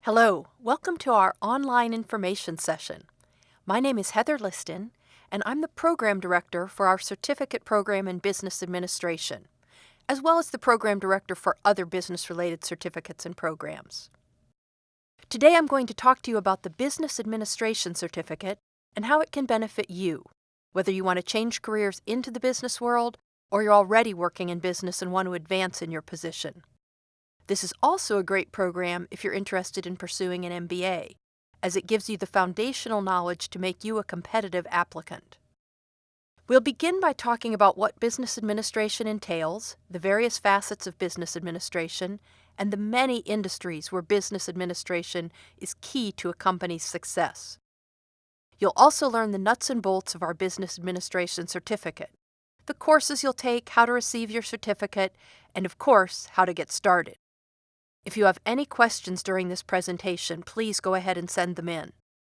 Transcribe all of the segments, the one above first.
Hello, welcome to our online information session. My name is Heather Liston, and I'm the Program Director for our Certificate Program in Business Administration, as well as the Program Director for other business-related certificates and programs. Today I'm going to talk to you about the Business Administration Certificate and how it can benefit you, whether you want to change careers into the business world or you're already working in business and want to advance in your position. This is also a great program if you're interested in pursuing an MBA, as it gives you the foundational knowledge to make you a competitive applicant. We'll begin by talking about what business administration entails, the various facets of business administration, and the many industries where business administration is key to a company's success. You'll also learn the nuts and bolts of our business administration certificate, the courses you'll take, how to receive your certificate, and of course, how to get started. If you have any questions during this presentation, please go ahead and send them in.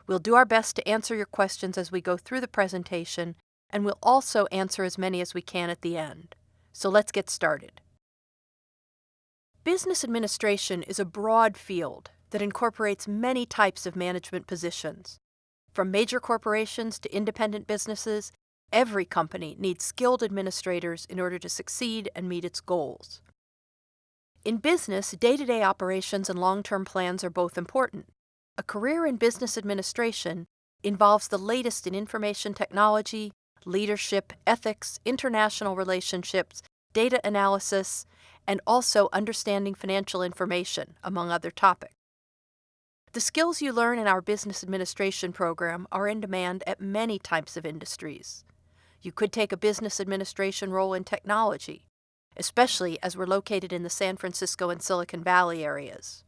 We'll do our best to answer your questions as we go through the presentation, and we'll also answer as many as we can at the end. So let's get started. Business administration is a broad field that incorporates many types of management positions. From major corporations to independent businesses, every company needs skilled administrators in order to succeed and meet its goals. In business, day-to-day operations and long-term plans are both important. A career in business administration involves the latest in information technology, leadership, ethics, international relationships, data analysis, and also understanding financial information, among other topics. The skills you learn in our business administration program are in demand at many types of industries. You could take a business administration role in technology, especially as we're located in the San Francisco and Silicon Valley areas.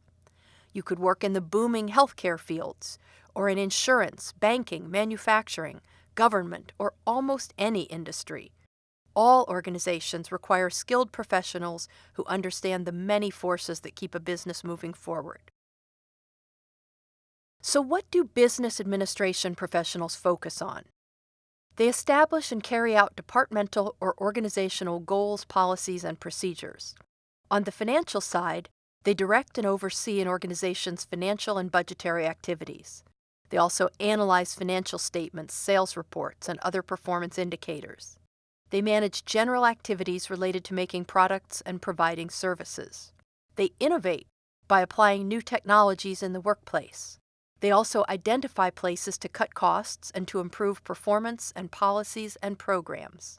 You could work in the booming healthcare fields, or in insurance, banking, manufacturing, government, or almost any industry. All organizations require skilled professionals who understand the many forces that keep a business moving forward. So what do business administration professionals focus on? They establish and carry out departmental or organizational goals, policies, and procedures. On the financial side, they direct and oversee an organization's financial and budgetary activities. They also analyze financial statements, sales reports, and other performance indicators. They manage general activities related to making products and providing services. They innovate by applying new technologies in the workplace. They also identify places to cut costs and to improve performance and policies and programs.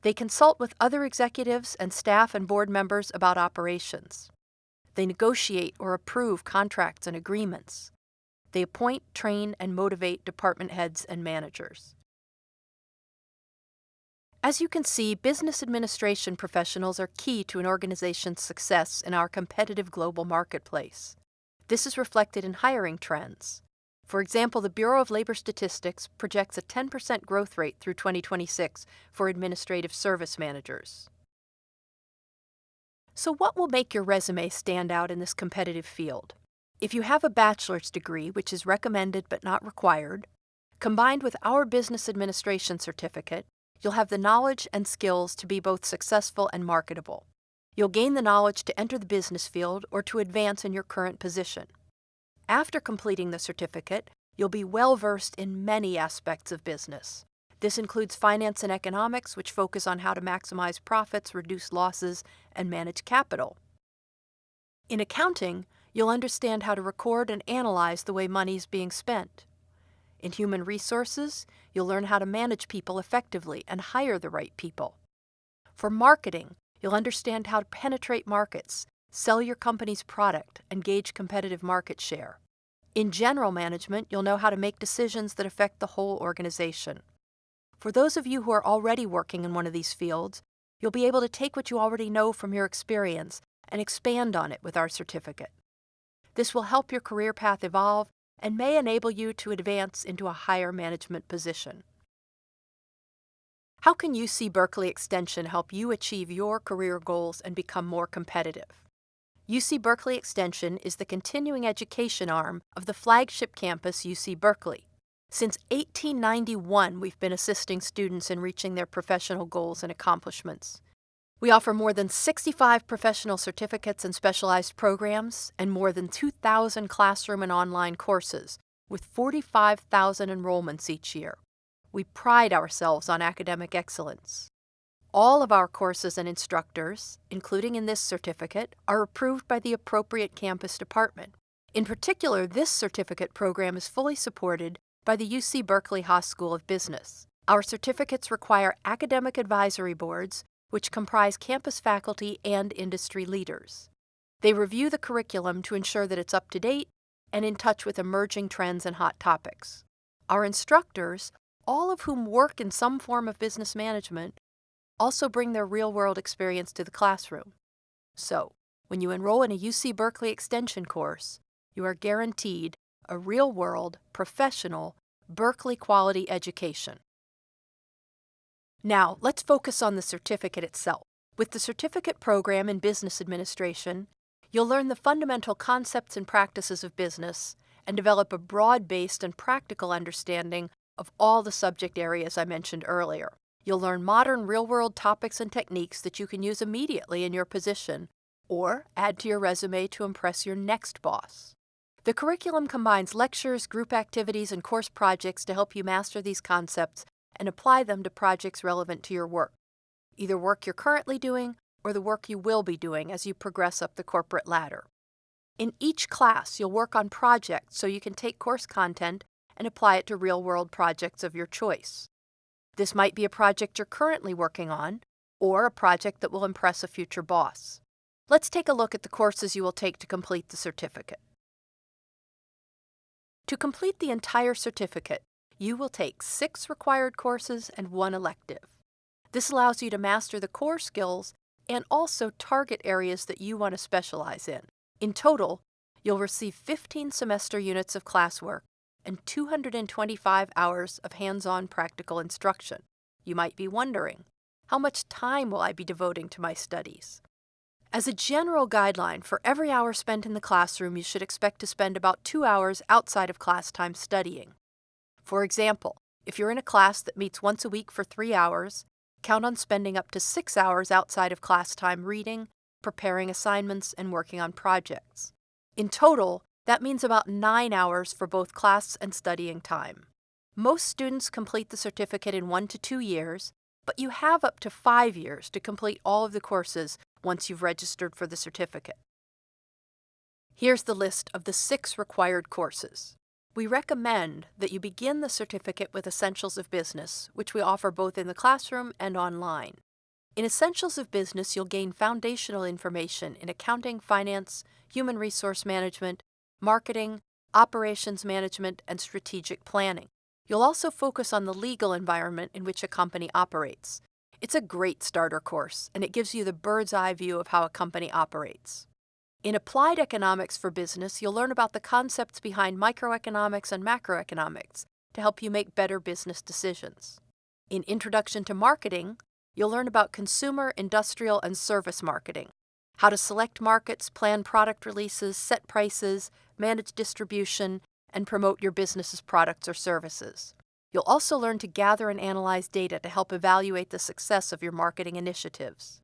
They consult with other executives and staff and board members about operations. They negotiate or approve contracts and agreements. They appoint, train, and motivate department heads and managers. As you can see, business administration professionals are key to an organization's success in our competitive global marketplace. This is reflected in hiring trends. For example, the Bureau of Labor Statistics projects a 10% growth rate through 2026 for administrative service managers. So what will make your resume stand out in this competitive field? If you have a bachelor's degree, which is recommended but not required, combined with our business administration certificate, you'll have the knowledge and skills to be both successful and marketable. You'll gain the knowledge to enter the business field or to advance in your current position. After completing the certificate, you'll be well-versed in many aspects of business. This includes finance and economics, which focus on how to maximize profits, reduce losses, and manage capital. In accounting, you'll understand how to record and analyze the way money is being spent. In human resources, you'll learn how to manage people effectively and hire the right people. For marketing, you'll understand how to penetrate markets, sell your company's product, and gauge competitive market share. In general management, you'll know how to make decisions that affect the whole organization. For those of you who are already working in one of these fields, you'll be able to take what you already know from your experience and expand on it with our certificate. This will help your career path evolve and may enable you to advance into a higher management position. How can UC Berkeley Extension help you achieve your career goals and become more competitive? UC Berkeley Extension is the continuing education arm of the flagship campus UC Berkeley. Since 1891, we've been assisting students in reaching their professional goals and accomplishments. We offer more than 65 professional certificates and specialized programs and more than 2,000 classroom and online courses with 45,000 enrollments each year. We pride ourselves on academic excellence. All of our courses and instructors, including in this certificate, are approved by the appropriate campus department. In particular, this certificate program is fully supported by the UC Berkeley Haas School of Business. Our certificates require academic advisory boards, which comprise campus faculty and industry leaders. They review the curriculum to ensure that it's up to date and in touch with emerging trends and hot topics. Our instructors, all of whom work in some form of business management, also bring their real-world experience to the classroom. So, when you enroll in a UC Berkeley Extension course, you are guaranteed a real-world, professional, Berkeley-quality education. Now, let's focus on the certificate itself. With the certificate program in Business Administration, you'll learn the fundamental concepts and practices of business and develop a broad-based and practical understanding of all the subject areas I mentioned earlier. You'll learn modern real-world topics and techniques that you can use immediately in your position or add to your resume to impress your next boss. The curriculum combines lectures, group activities, and course projects to help you master these concepts and apply them to projects relevant to your work, either work you're currently doing or the work you will be doing as you progress up the corporate ladder. In each class, you'll work on projects so you can take course content and apply it to real-world projects of your choice. This might be a project you're currently working on, or a project that will impress a future boss. Let's take a look at the courses you will take to complete the certificate. To complete the entire certificate, you will take 6 required courses and 1 elective. This allows you to master the core skills and also target areas that you want to specialize in. In total, you'll receive 15 semester units of classwork and 225 hours of hands-on practical instruction. You might be wondering, how much time will I be devoting to my studies? As a general guideline, for every hour spent in the classroom, you should expect to spend about 2 hours outside of class time studying. For example, if you're in a class that meets once a week for 3 hours, count on spending up to 6 hours outside of class time reading, preparing assignments, and working on projects. In total, that means about 9 hours for both class and studying time. Most students complete the certificate in 1 to 2 years, but you have up to 5 years to complete all of the courses once you've registered for the certificate. Here's the list of the 6 required courses. We recommend that you begin the certificate with Essentials of Business, which we offer both in the classroom and online. In Essentials of Business, you'll gain foundational information in accounting, finance, human resource management, marketing, operations management, and strategic planning. You'll also focus on the legal environment in which a company operates. It's a great starter course, and it gives you the bird's-eye view of how a company operates. In Applied Economics for Business, you'll learn about the concepts behind microeconomics and macroeconomics to help you make better business decisions. In Introduction to Marketing, you'll learn about consumer, industrial, and service marketing, how to select markets, plan product releases, set prices, manage distribution, and promote your business's products or services. You'll also learn to gather and analyze data to help evaluate the success of your marketing initiatives.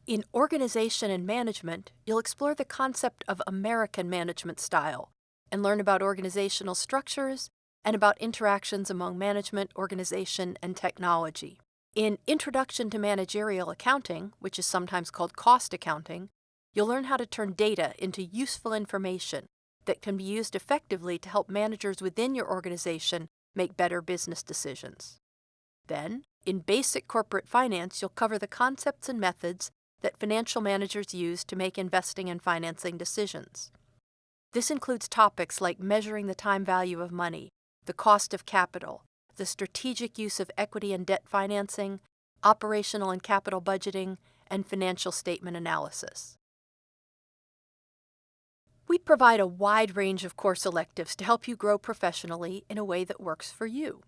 In Organization and Management, you'll explore the concept of American management style and learn about organizational structures and about interactions among management, organization, and technology. In Introduction to Managerial Accounting, which is sometimes called cost accounting, you'll learn how to turn data into useful information that can be used effectively to help managers within your organization make better business decisions. Then, in Basic Corporate Finance, you'll cover the concepts and methods that financial managers use to make investing and financing decisions. This includes topics like measuring the time value of money, the cost of capital, the strategic use of equity and debt financing, operational and capital budgeting, and financial statement analysis. We provide a wide range of course electives to help you grow professionally in a way that works for you.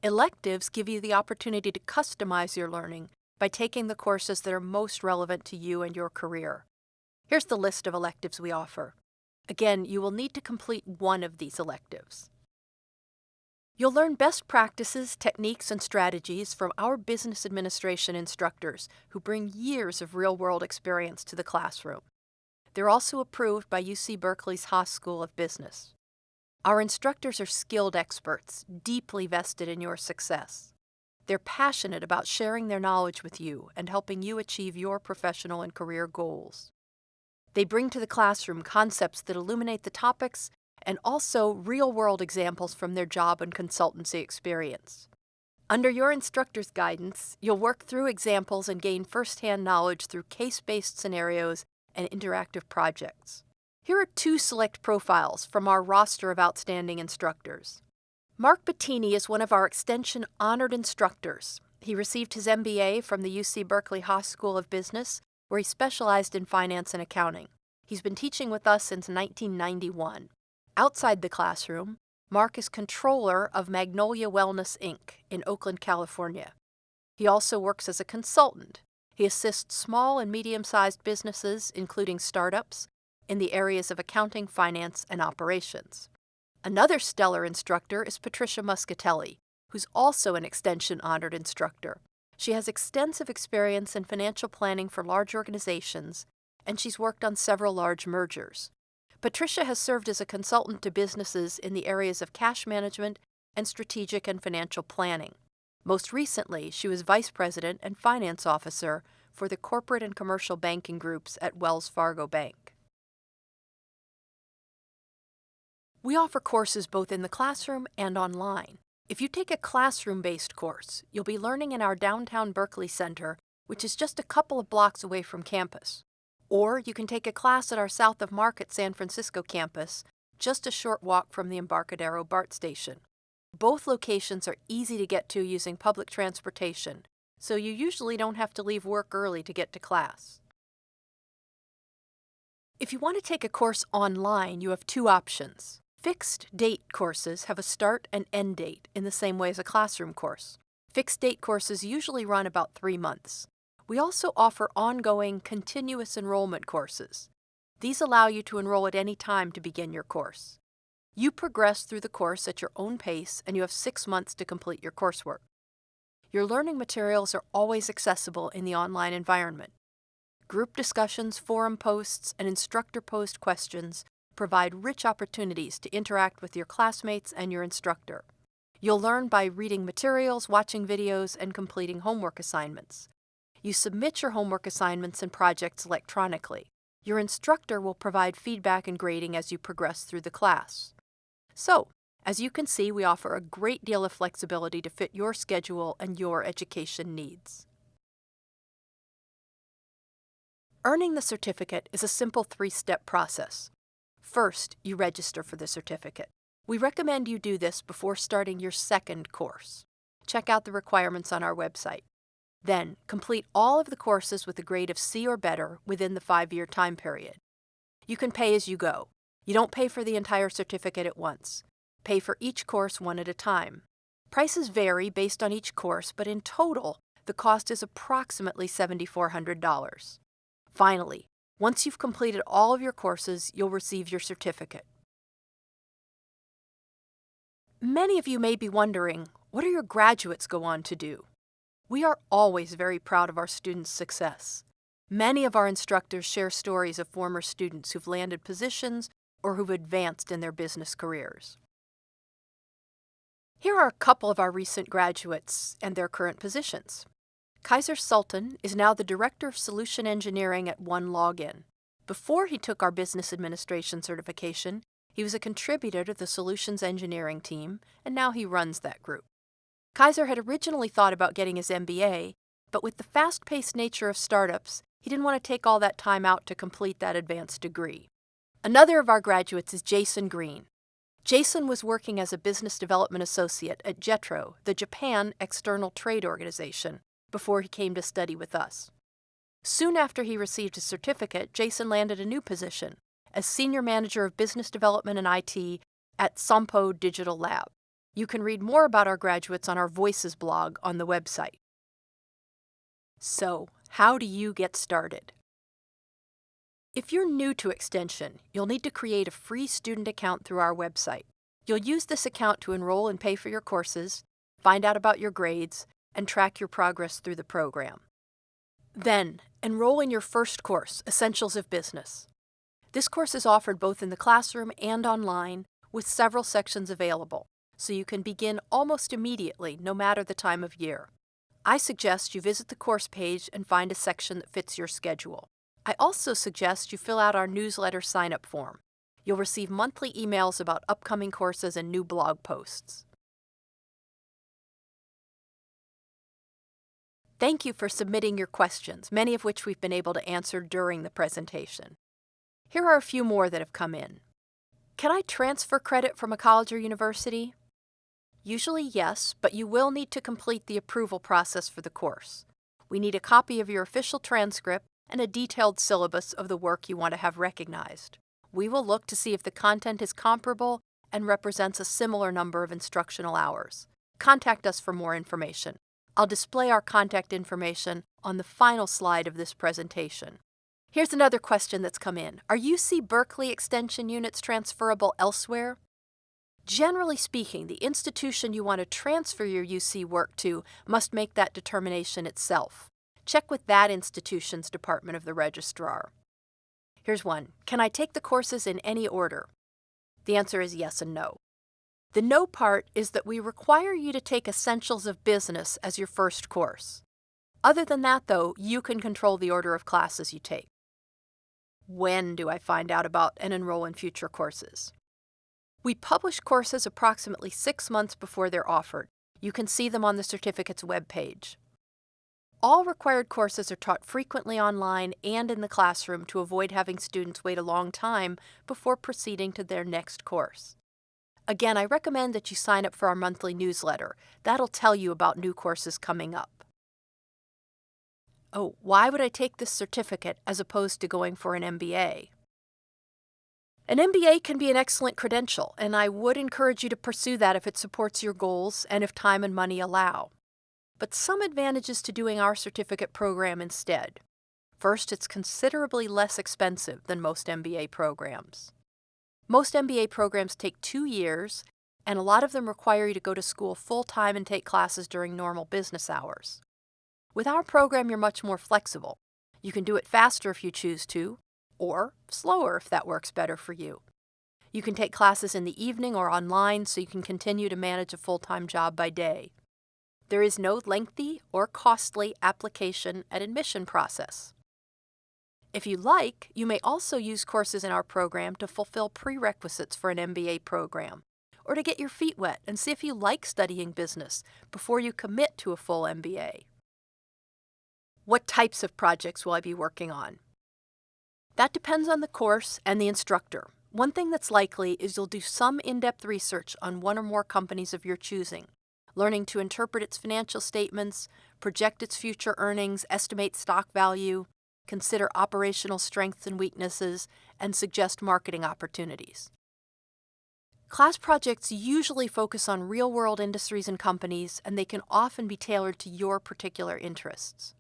Electives give you the opportunity to customize your learning by taking the courses that are most relevant to you and your career. Here's the list of electives we offer. Again, you will need to complete one of these electives. You'll learn best practices, techniques, and strategies from our business administration instructors who bring years of real-world experience to the classroom. They're also approved by UC Berkeley's Haas School of Business. Our instructors are skilled experts, deeply vested in your success. They're passionate about sharing their knowledge with you and helping you achieve your professional and career goals. They bring to the classroom concepts that illuminate the topics and also real-world examples from their job and consultancy experience. Under your instructor's guidance, you'll work through examples and gain first-hand knowledge through case-based scenarios and interactive projects. Here are 2 select profiles from our roster of outstanding instructors. Mark Bettini is one of our Extension honored instructors. He received his MBA from the UC Berkeley Haas School of Business, where he specialized in finance and accounting. He's been teaching with us since 1991. Outside the classroom, Mark is controller of Magnolia Wellness, Inc. in Oakland, California. He also works as a consultant. He assists small and medium-sized businesses, including startups, in the areas of accounting, finance, and operations. Another stellar instructor is Patricia Muscatelli, who's also an Extension honored instructor. She has extensive experience in financial planning for large organizations, and she's worked on several large mergers. Patricia has served as a consultant to businesses in the areas of cash management and strategic and financial planning. Most recently, she was Vice President and Finance Officer for the corporate and commercial banking groups at Wells Fargo Bank. We offer courses both in the classroom and online. If you take a classroom-based course, you'll be learning in our downtown Berkeley Center, which is just a couple of blocks away from campus. Or you can take a class at our South of Market San Francisco campus, just a short walk from the Embarcadero BART station. Both locations are easy to get to using public transportation, so you usually don't have to leave work early to get to class. If you want to take a course online, you have 2 options. Fixed date courses have a start and end date in the same way as a classroom course. Fixed date courses usually run about 3 months. We also offer ongoing continuous enrollment courses. These allow you to enroll at any time to begin your course. You progress through the course at your own pace, and you have 6 months to complete your coursework. Your learning materials are always accessible in the online environment. Group discussions, forum posts, and instructor-posed questions provide rich opportunities to interact with your classmates and your instructor. You'll learn by reading materials, watching videos, and completing homework assignments. You submit your homework assignments and projects electronically. Your instructor will provide feedback and grading as you progress through the class. So, as you can see, we offer a great deal of flexibility to fit your schedule and your education needs. Earning the certificate is a simple 3-step process. First, you register for the certificate. We recommend you do this before starting your second course. Check out the requirements on our website. Then, complete all of the courses with a grade of C or better within the 5-year time period. You can pay as you go. You don't pay for the entire certificate at once. Pay for each course one at a time. Prices vary based on each course, but in total, the cost is approximately $7,400. Finally, once you've completed all of your courses, you'll receive your certificate. Many of you may be wondering, what do your graduates go on to do? We are always very proud of our students' success. Many of our instructors share stories of former students who've landed positions or who've advanced in their business careers. Here are a couple of our recent graduates and their current positions. Kaiser Sultan is now the Director of Solution Engineering at OneLogin. Before he took our Business Administration certification, he was a contributor to the Solutions Engineering team, and now he runs that group. Kaiser had originally thought about getting his MBA, but with the fast-paced nature of startups, he didn't want to take all that time out to complete that advanced degree. Another of our graduates is Jason Green. Jason was working as a business development associate at JETRO, the Japan External Trade Organization, before he came to study with us. Soon after he received his certificate, Jason landed a new position as Senior Manager of Business Development and IT at Sompo Digital Lab. You can read more about our graduates on our Voices blog on the website. So, how do you get started? If you're new to Extension, you'll need to create a free student account through our website. You'll use this account to enroll and pay for your courses, find out about your grades, and track your progress through the program. Then, enroll in your first course, Essentials of Business. This course is offered both in the classroom and online, with several sections available, so you can begin almost immediately, no matter the time of year. I suggest you visit the course page and find a section that fits your schedule. I also suggest you fill out our newsletter sign-up form. You'll receive monthly emails about upcoming courses and new blog posts. Thank you for submitting your questions, many of which we've been able to answer during the presentation. Here are a few more that have come in. Can I transfer credit from a college or university? Usually yes, but you will need to complete the approval process for the course. We need a copy of your official transcript and a detailed syllabus of the work you want to have recognized. We will look to see if the content is comparable and represents a similar number of instructional hours. Contact us for more information. I'll display our contact information on the final slide of this presentation. Here's another question that's come in. Are UC Berkeley Extension units transferable elsewhere? Generally speaking, the institution you want to transfer your UC work to must make that determination itself. Check with that institution's Department of the Registrar. Here's one. Can I take the courses in any order? The answer is yes and no. The no part is that we require you to take Essentials of Business as your first course. Other than that, though, you can control the order of classes you take. When do I find out about and enroll in future courses? We publish courses approximately 6 months before they're offered. You can see them on the certificate's webpage. All required courses are taught frequently online and in the classroom to avoid having students wait a long time before proceeding to their next course. Again, I recommend that you sign up for our monthly newsletter. That'll tell you about new courses coming up. Oh, why would I take this certificate as opposed to going for an MBA? An MBA can be an excellent credential, and I would encourage you to pursue that if it supports your goals and if time and money allow. But some advantages to doing our certificate program instead. First, it's considerably less expensive than most MBA programs. Most MBA programs take 2 years, and a lot of them require you to go to school full-time and take classes during normal business hours. With our program, you're much more flexible. You can do it faster if you choose to, or slower if that works better for you. You can take classes in the evening or online so you can continue to manage a full-time job by day. There is no lengthy or costly application and admission process. If you like, you may also use courses in our program to fulfill prerequisites for an MBA program, or to get your feet wet and see if you like studying business before you commit to a full MBA. What types of projects will I be working on? That depends on the course and the instructor. One thing that's likely is you'll do some in-depth research on one or more companies of your choosing, learning to interpret its financial statements, project its future earnings, estimate stock value, consider operational strengths and weaknesses, and suggest marketing opportunities. Class projects usually focus on real-world industries and companies, and they can often be tailored to your particular interests.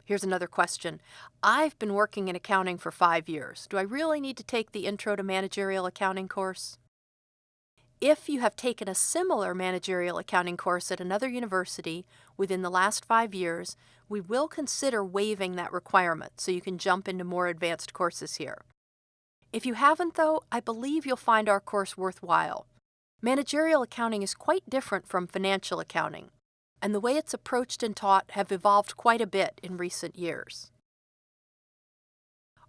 Here's another question. I've been working in accounting for 5 years. Do I really need to take the Intro to Managerial Accounting course? If you have taken a similar managerial accounting course at another university within the last 5 years, we will consider waiving that requirement so you can jump into more advanced courses here. If you haven't, though, I believe you'll find our course worthwhile. Managerial accounting is quite different from financial accounting, and the way it's approached and taught have evolved quite a bit in recent years.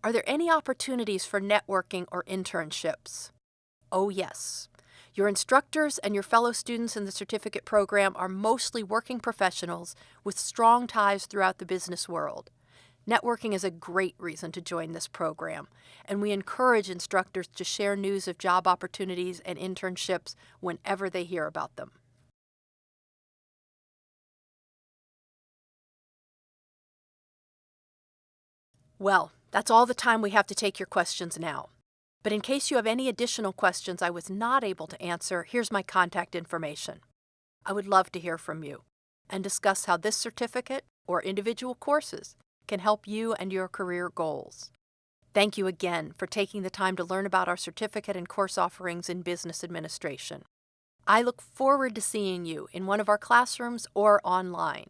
Are there any opportunities for networking or internships? Oh, yes. Your instructors and your fellow students in the certificate program are mostly working professionals with strong ties throughout the business world. Networking is a great reason to join this program, and we encourage instructors to share news of job opportunities and internships whenever they hear about them. Well, that's all the time we have to take your questions now. But in case you have any additional questions I was not able to answer, here's my contact information. I would love to hear from you and discuss how this certificate or individual courses can help you and your career goals. Thank you again for taking the time to learn about our certificate and course offerings in business administration. I look forward to seeing you in one of our classrooms or online.